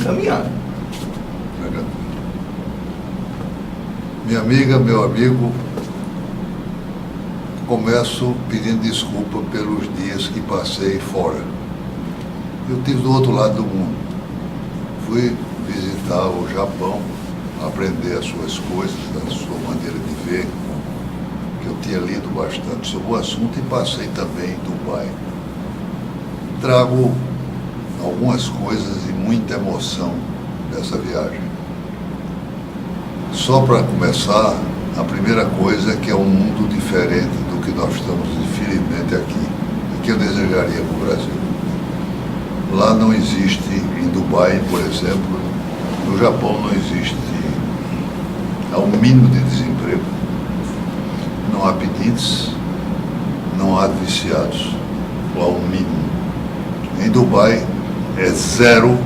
encaminhado. Minha amiga, meu amigo, começo pedindo desculpa pelos dias que passei fora. Eu estive do outro lado do mundo. Fui visitar o Japão, aprender as suas coisas, a sua maneira de ver, que eu tinha lido bastante sobre o assunto, e passei também em Dubai. Trago algumas coisas e muita emoção dessa viagem. Só para começar, a primeira coisa é que é um mundo diferente do que nós estamos, infelizmente, aqui, e que eu desejaria para o Brasil. Lá não existe, em Dubai, por exemplo, no Japão não existe, há um mínimo de desemprego, não há pedintes, não há viciados, há um mínimo. Em Dubai é zero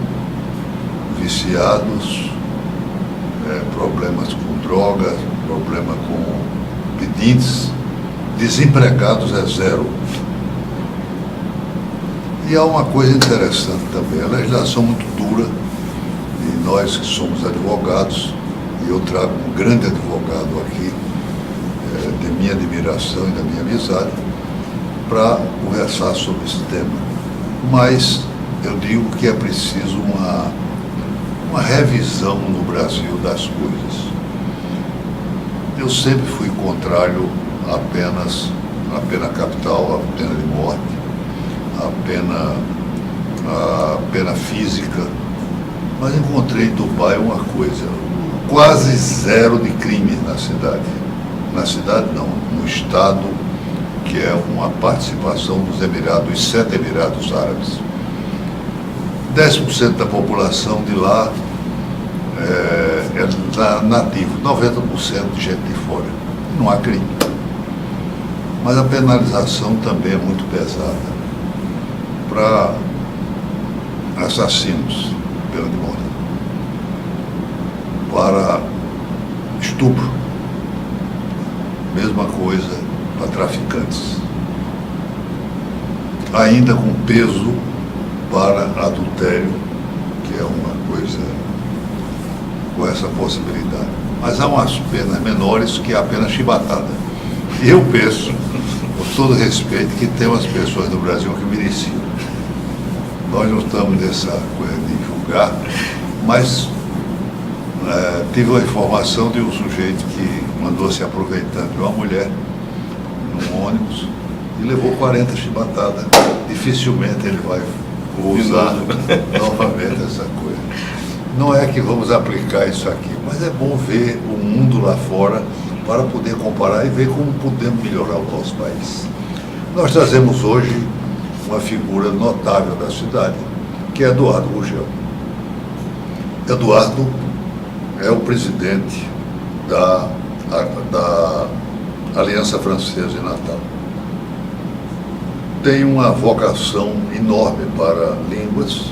viciados, problemas com drogas, problema com pedintes, desempregados é zero. E há uma coisa interessante também, a legislação muito dura, e nós que somos advogados, e eu trago um grande advogado aqui, de minha admiração e da minha amizade, para conversar sobre esse tema. Mas eu digo que é preciso uma revisão no Brasil das coisas. Eu sempre fui contrário à pena capital, à pena de morte, à pena física, mas encontrei em Dubai uma coisa, quase zero de crime na cidade. Na cidade não, no estado, que é uma participação dos Emirados, os 7 Emirados Árabes. 10% da população de lá é nativo, 90% de gente de fora. Não há crime. Mas a penalização também é muito pesada para assassinos, pena de morte, para estupro, mesma coisa para traficantes, ainda com peso para adultério, que é uma coisa com essa possibilidade. Mas há umas penas menores que é a pena chibatada. E eu penso, com todo respeito, que tem umas pessoas no Brasil que mereciam. Nós não estamos nessa coisa de julgar, mas tive uma informação de um sujeito que mandou se aproveitando de uma mulher num ônibus e levou 40 chibatadas. Dificilmente ele vai usar novamente essa coisa. Não é que vamos aplicar isso aqui, mas é bom ver o mundo lá fora para poder comparar e ver como podemos melhorar o nosso país. Nós trazemos hoje uma figura notável da cidade, que é Eduardo Gurgel. Eduardo é o presidente da Aliança Francesa em Natal. Tem uma vocação enorme para línguas,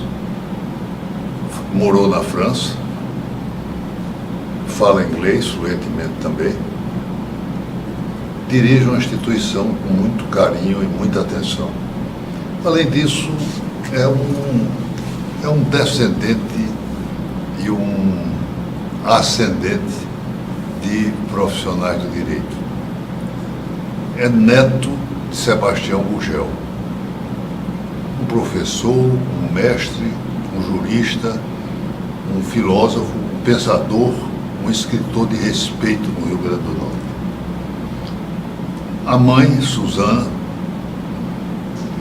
morou na França, fala inglês fluentemente também, dirige uma instituição com muito carinho e muita atenção. Além disso, é um descendente e um ascendente de profissionais do direito. É neto de Sebastião Gurgel, um professor, um mestre, um jurista, um filósofo, um pensador, um escritor de respeito no Rio Grande do Norte. A mãe, Suzana,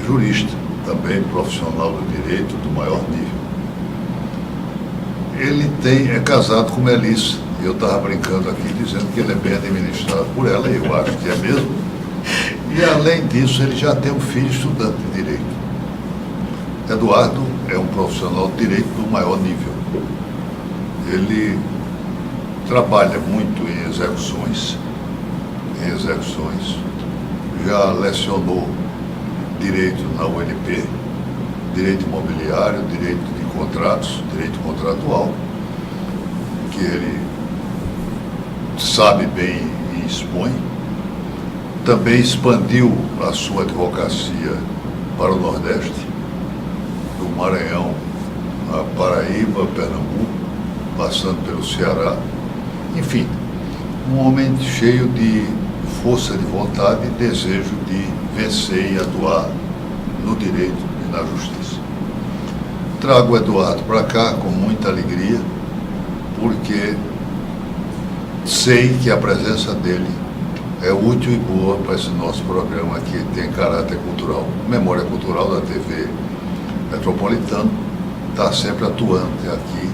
jurista, também profissional do direito do maior nível. Ele é casado com Melissa, e eu estava brincando aqui dizendo que ele é bem administrado por ela, e eu acho que é mesmo. E além disso, ele já tem um filho estudante de direito. Eduardo é um profissional de direito do maior nível. Ele trabalha muito em execuções, já lecionou direito na UNP, direito imobiliário, direito de contratos, direito contratual, que ele sabe bem e expõe. Também expandiu a sua advocacia para o Nordeste, do Maranhão a Paraíba, Pernambuco, passando pelo Ceará. Enfim, um homem cheio de força de vontade e desejo de vencer e atuar no direito e na justiça. Trago o Eduardo para cá com muita alegria, porque sei que a presença dele é útil e boa para esse nosso programa que tem caráter cultural. Memória Cultural da TV Metropolitana está sempre atuando aqui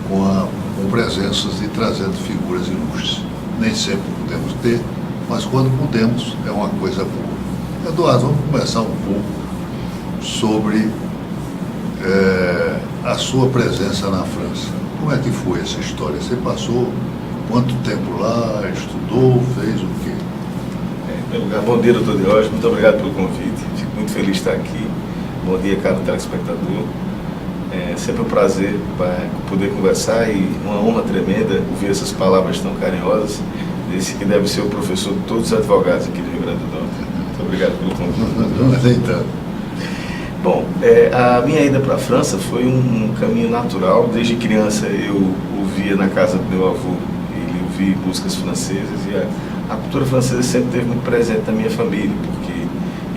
com presenças e trazendo figuras ilustres. Nem sempre podemos ter, mas quando podemos é uma coisa boa. Eduardo, vamos conversar um pouco sobre a sua presença na França. Como é que foi essa história? Você passou quanto tempo lá, estudou, fez o quê? Em primeiro lugar, bom dia, doutor Diógenes, muito obrigado pelo convite, fico muito feliz de estar aqui. Bom dia, caro telespectador. É sempre um prazer poder conversar e uma honra tremenda ouvir essas palavras tão carinhosas desse que deve ser o professor de todos os advogados aqui do Rio Grande do Norte. Muito obrigado pelo convite. Não aceitando. Bom, a minha ida para a França foi um caminho natural. Desde criança eu ouvia na casa do meu avô, ele ouvia músicas francesas e a cultura francesa sempre esteve muito presente na minha família, porque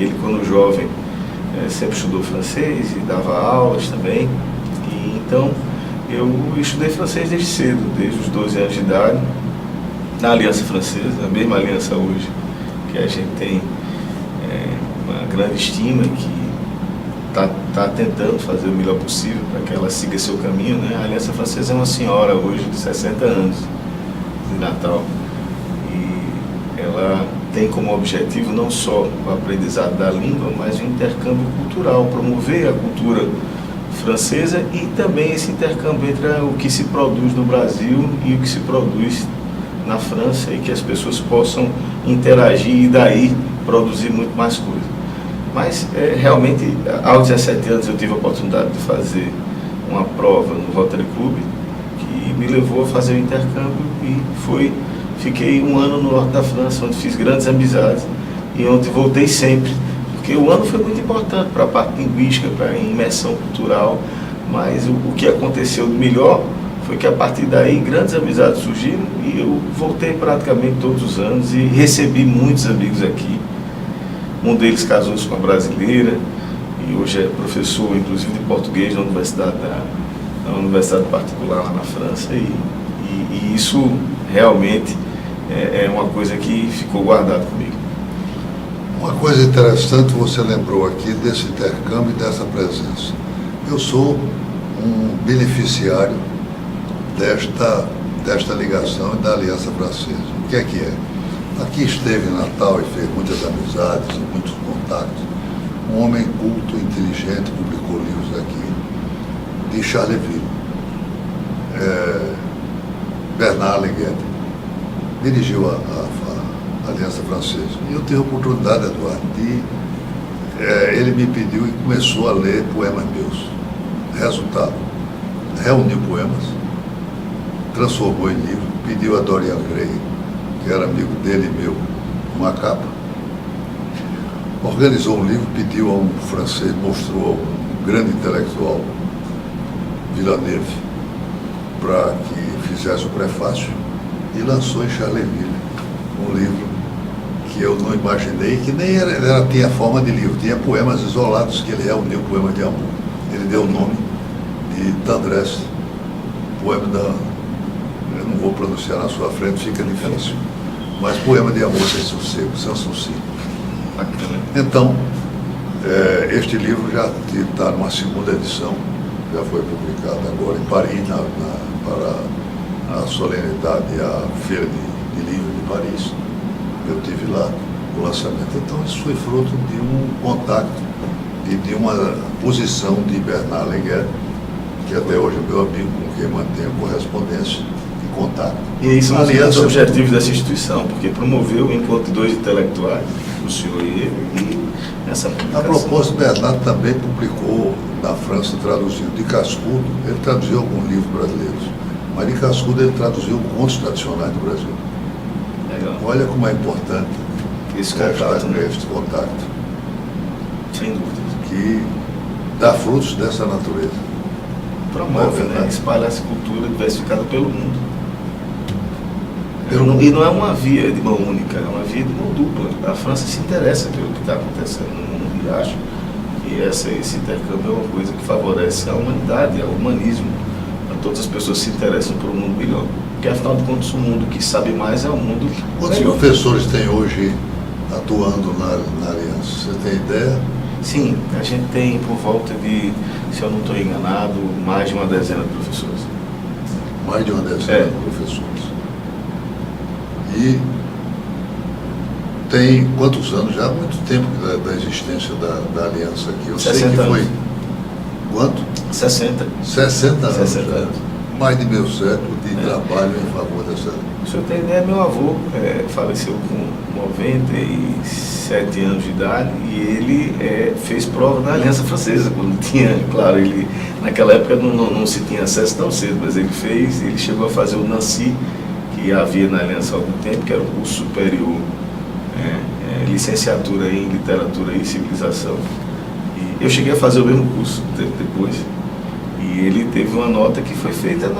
ele, quando jovem, sempre estudou francês e dava aulas também. E então eu estudei francês desde cedo, desde os 12 anos de idade, na Aliança Francesa, a mesma aliança hoje, que a gente tem uma grande estima, que está tentando fazer o melhor possível para que ela siga seu caminho, né? A Aliança Francesa é uma senhora hoje de 60 anos de Natal e ela tem como objetivo não só o aprendizado da língua, mas o intercâmbio cultural, promover a cultura francesa e também esse intercâmbio entre o que se produz no Brasil e o que se produz na França, e que as pessoas possam interagir e daí produzir muito mais coisa. Mas realmente, aos 17 anos eu tive a oportunidade de fazer uma prova no Rotary Club, que me levou a fazer o intercâmbio e fiquei um ano no norte da França, onde fiz grandes amizades e onde voltei sempre, porque o ano foi muito importante para a parte linguística, para a imersão cultural, mas o que aconteceu de melhor foi que a partir daí grandes amizades surgiram e eu voltei praticamente todos os anos e recebi muitos amigos aqui. Um deles casou-se com uma brasileira e hoje é professor, inclusive, de português na universidade particular lá na França, e isso realmente é uma coisa que ficou guardada comigo. Uma coisa interessante você lembrou aqui desse intercâmbio e dessa presença. Eu sou um beneficiário desta ligação e da Aliança Francesa. O que é? Aqui esteve em Natal e fez muitas amizades e muitos contatos. Um homem culto, inteligente, publicou livros aqui, de Charleville. Bernard Leguet dirigiu a Aliança Francesa. E eu tive a oportunidade, Eduardo, ele me pediu e começou a ler poemas meus. Resultado, reuniu poemas, transformou em livro, pediu a Dorian Gray, que era amigo dele e meu, uma capa. Organizou um livro, pediu a um francês, mostrou a um grande intelectual, Villeneuve, para que fizesse o prefácio, e lançou em Charleville um livro que eu não imaginei, que nem tinha forma de livro, tinha poemas isolados que ele reuniu, poemas de amor. Ele deu o nome de Tendresse, poema eu não vou pronunciar na sua frente, fica difícil, mas poema de amor sem sossego, sem sossego. Então, este livro já está numa segunda edição, já foi publicado agora em Paris, para a solenidade, a Feira de Livro de Paris. Eu tive lá o lançamento. Então, isso foi fruto de um contato e de uma posição de Bernard Leguet, que até hoje é meu amigo, com quem mantenho correspondência e contato. E aí são os grandes objetivos dessa instituição, porque promoveu o encontro de dois intelectuais, o senhor e ele, e essa publicação. A propósito, Bernard também publicou na França, traduziu de Cascudo, ele traduziu alguns livros brasileiros, mas de Cascudo ele traduziu contos tradicionais do Brasil. Legal. Olha como é importante esse contato, né? Este contato. Sem dúvida. Que dá frutos dessa natureza. promove, né, espalhar essa cultura diversificada pelo mundo. E não é uma via de mão única, é uma via de mão dupla. A França se interessa pelo que está acontecendo no mundo e acho que esse intercâmbio é uma coisa que favorece a humanidade, ao humanismo, a todas as pessoas que se interessam por um mundo melhor. Porque afinal de contas o mundo que sabe mais é o mundo Quantos melhor. professores tem hoje atuando na Aliança? Você tem ideia? Sim, a gente tem por volta de, se eu não estou enganado, mais de uma dezena de professores. Mais de uma dezena de professores. E tem quantos anos? Já há muito tempo da existência da Aliança aqui. Eu sei que foi... anos. Quanto? 60. 60 anos. 60 já. anos. Mais de meio século de trabalho em favor dessa... O senhor tem ideia, meu avô faleceu com 97 anos de idade e ele fez prova na Aliança Francesa, quando tinha, claro, ele, naquela época não se tinha acesso tão cedo, mas ele chegou a fazer o Nancy, que havia na Aliança há algum tempo, que era um curso superior, licenciatura em literatura e civilização. E eu cheguei a fazer o mesmo curso tempo depois. E ele teve uma nota que foi feita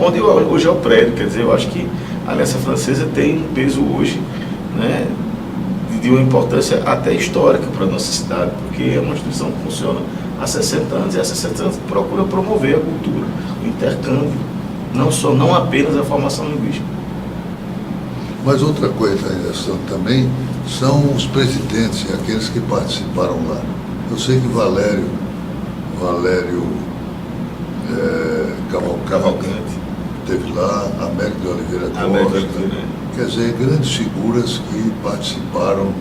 onde hoje é o prédio. Quer dizer, eu acho que a Aliança Francesa tem um peso hoje, né, de uma importância até histórica para a nossa cidade, porque é uma instituição que funciona há 60 anos e há 60 anos procura promover a cultura, o intercâmbio, não apenas a formação linguística. Mas outra coisa interessante também são os presidentes e aqueles que participaram lá. Eu sei que Valério Cavalcante teve lá, Américo de Oliveira Costa, quer dizer, grandes figuras que participaram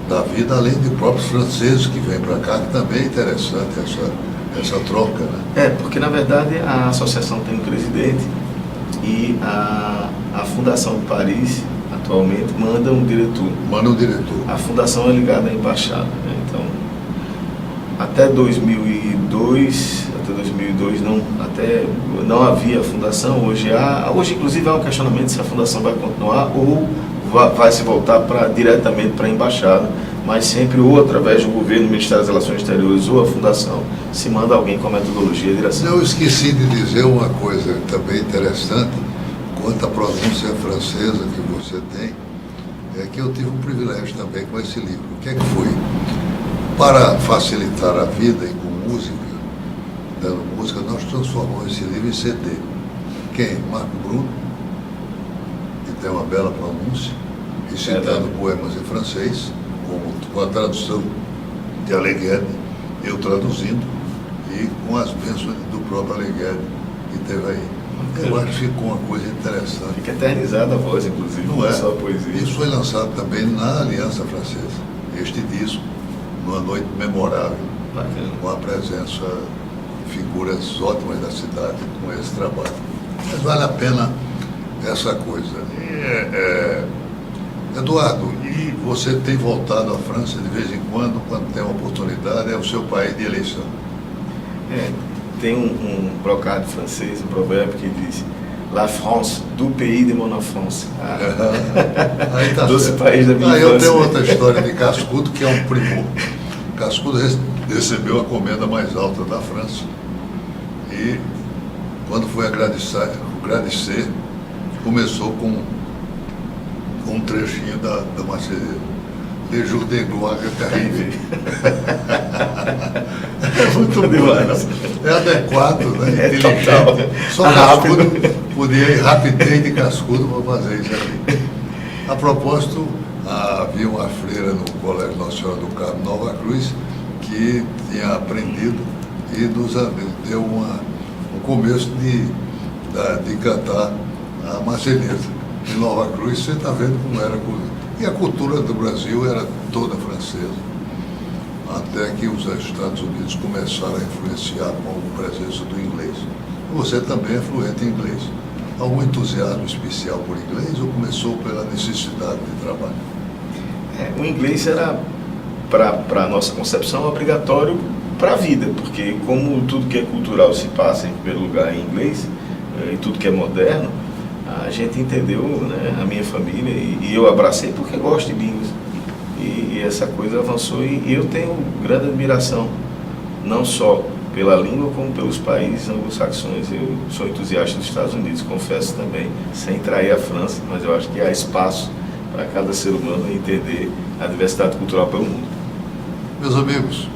da vida, além de próprios franceses que vêm para cá, que também é interessante essa troca, né? Porque na verdade a associação tem um presidente e a Fundação de Paris atualmente manda um diretor. Manda um diretor. A fundação é ligada à embaixada, né? Então, até 2002 não havia fundação. Hoje inclusive há um questionamento se a fundação vai continuar ou vai se voltar diretamente para a embaixada, mas sempre ou através do governo, do Ministério das Relações Exteriores ou a fundação, se manda alguém com a metodologia e direção. Eu esqueci de dizer uma coisa também interessante quanto à pronúncia francesa que você tem, é que eu tive um privilégio também com esse livro. O que é que foi? Para facilitar a vida e com música, dando música, nós transformamos esse livro em CD. Quem? Marco Bruno, que tem uma bela pronúncia, e citando poemas em francês, com a tradução de Alighieri, eu traduzindo, e com as bênçãos do próprio Alighieri, que teve aí. Eu acho que ficou uma coisa interessante. Fica eternizada a voz, inclusive, não é só a poesia. Isso foi lançado também na Aliança Francesa, este disco, numa noite memorável, com a presença de figuras ótimas da cidade com esse trabalho. Mas vale a pena essa coisa. Eduardo, e você tem voltado à França de vez em quando tem uma oportunidade, é o seu país de eleição? Tem um brocado francês, um provérbio que diz: La France, du pays de mon enfance. Aí tá Doce país da minha infância. infância. Eu tenho outra história de Cascudo, que é um primor. Cascudo recebeu a comenda mais alta da França e, quando foi agradecer, começou com um trechinho da Marseillaise. Le jour de gloire est arrivé. É muito demais. É adequado, né? Total. Só Cascudo podia ir rapidez de Cascudo para fazer isso aqui. A propósito, havia uma freira no Colégio Nossa Senhora do Carmo, Nova Cruz, que tinha aprendido e nos deu um começo de cantar a Marseillaise. Em Nova Cruz, você está vendo como era. E a cultura do Brasil era toda francesa, até que os Estados Unidos começaram a influenciar com a presença do inglês. Você também é fluente em inglês. Algum entusiasmo especial por inglês ou começou pela necessidade de trabalho? O inglês era, para a nossa concepção, obrigatório para a vida, porque como tudo que é cultural se passa em primeiro lugar em inglês, e tudo que é moderno, a gente entendeu, né, a minha família, e eu abracei porque gosto de línguas. E essa coisa avançou e eu tenho grande admiração, não só pela língua como pelos países anglo-saxões. Eu sou entusiasta dos Estados Unidos, confesso também, sem trair a França, mas eu acho que há espaço para cada ser humano entender a diversidade cultural pelo mundo. Meus amigos,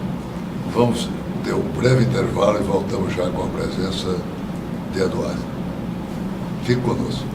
vamos ter um breve intervalo e voltamos já com a presença de Eduardo. Fique conosco.